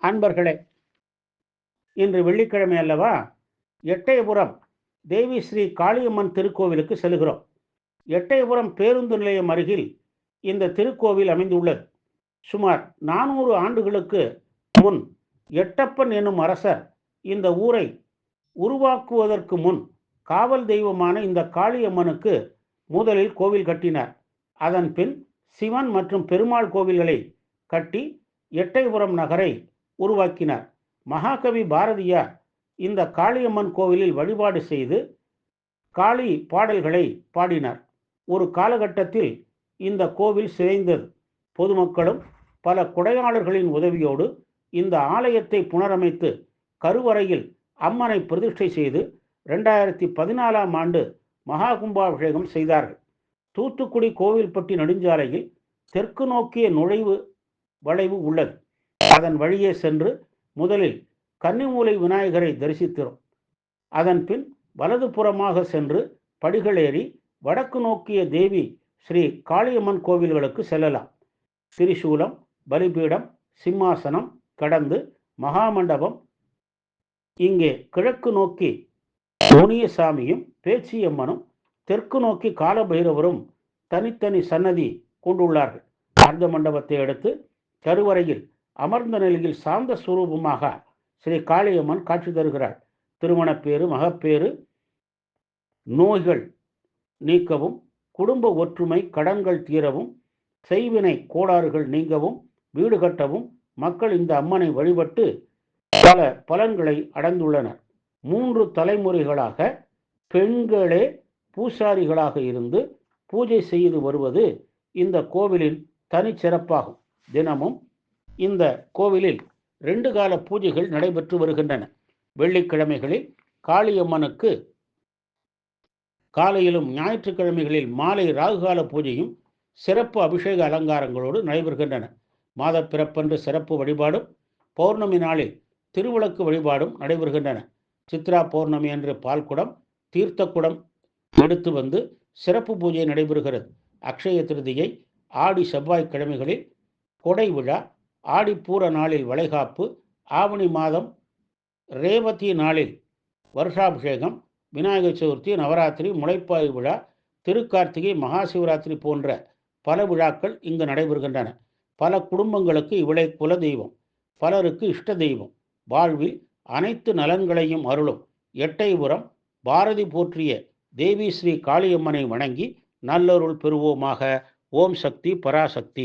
அன்பர்களே, இன்று வெள்ளிக்கிழமை அல்லவா? எட்டயபுரம் தேவி ஸ்ரீ காளியம்மன் திருக்கோவிலுக்கு செல்கிறோம். எட்டயபுரம் பேருந்து நிலையம் அருகில் இந்த திருக்கோவில் அமைந்துள்ளது. சுமார் 400 ஆண்டுகளுக்கு முன் எட்டப்பன் என்னும் அரசர் இந்த ஊரை உருவாக்குவதற்கு முன் காவல் தெய்வமான இந்த காளியம்மனுக்கு முதலில் கோவில் கட்டினார். அதன் பின் சிவன் மற்றும் பெருமாள் கோவில்களை கட்டி எட்டயபுரம் நகரை உருவாக்கினார். மகாகவி பாரதியார் இந்த காளியம்மன் கோவிலில் வழிபாடு செய்து காளி பாடல்களை பாடினார். ஒரு காலகட்டத்தில் இந்த கோவில் சிதைந்தது. பொதுமக்களும் பல கொடையாளர்களின் உதவியோடு இந்த ஆலயத்தை புனரமைத்து கருவறையில் அம்மனை பிரதிஷ்டை செய்து 2014ஆம் ஆண்டு மகா கும்பாபிஷேகம் செய்தார்கள். தூத்துக்குடி கோவில்பட்டி நெடுஞ்சாலையில் தெற்கு நோக்கிய நுழைவு வளைவு உள்ளது. அதன் வழியே சென்று முதலில் கன்னிமூலை விநாயகரை தரிசிக்கிறோம். அதன் பின் வலது புறமாக சென்று படிகளேறி வடக்கு நோக்கிய தேவி ஸ்ரீ காளியம்மன் கோவில்களுக்கு செல்லலாம். திரிசூலம், பலிபீடம், சிம்மாசனம் கடந்து மகாமண்டபம், இங்கே கிழக்கு நோக்கி முனியசாமியும் பேச்சியம்மனும் தெற்கு நோக்கி காலபைரவரும் தனித்தனி சன்னதி கொண்டுள்ளார்கள். அர்த்த மண்டபத்தை அடுத்து கருவறையில் அமர்ந்த நிலையில் சாந்த சுரூபமாக ஸ்ரீ காளியம்மன் காட்சி தருகிறாள். திருமணப்பேறு, மகப்பேறு, நோய்கள் நீக்கவும், குடும்ப ஒற்றுமை, கடன்கள் தீரவும், செய்வினை கோளாறுகள் நீங்கவும், வீடு கட்டவும் மக்கள் இந்த அம்மனை வழிபட்டு பல பலன்களை அடைந்துள்ளனர். 3 தலைமுறைகளாக பெண்களே பூசாரிகளாக இருந்து பூஜை செய்து வருவது இந்த கோவிலின் தனிச்சிறப்பாகும். தினமும் இந்த கோவிலில் 2 கால பூஜைகள் நடைபெற்று வருகின்றன. வெள்ளிக்கிழமைகளில் காளியம்மனுக்கு காலையிலும் ஞாயிற்றுக்கிழமைகளில் மாலை ராகுகால பூஜையும் சிறப்பு அபிஷேக அலங்காரங்களோடு நடைபெறுகின்றன. மாத பிறப்பன்று சிறப்பு வழிபாடும், பௌர்ணமி நாளில் திருவிளக்கு வழிபாடும் நடைபெறுகின்றன. சித்ரா பௌர்ணமி அன்று பால்குடம், தீர்த்தக்குடம் எடுத்து வந்து சிறப்பு பூஜை நடைபெறுகிறது. அக்ஷய திருதியை, ஆடி செவ்வாய்க்கிழமைகளில் கொடை விழா, ஆடிப்பூர நாளில் வளைகாப்பு, ஆவணி மாதம் ரேவதி நாளில் வருஷாபிஷேகம், விநாயகர் சதுர்த்தி, நவராத்திரி, முளைப்பாய் விழா, திருக்கார்த்திகை, மகா சிவராத்திரி போன்ற பல விழாக்கள் இங்கு நடைபெறுகின்றன. பல குடும்பங்களுக்கு இவளை குல தெய்வம், பலருக்கு இஷ்ட தெய்வம். வாழ்வில் அனைத்து நலன்களையும் அருளும் எட்டயபுரம் பாரதி போற்றிய தேவி ஸ்ரீ காளியம்மனை வணங்கி நல்லருள் பெறுவோமாக. ஓம் சக்தி, பராசக்தி.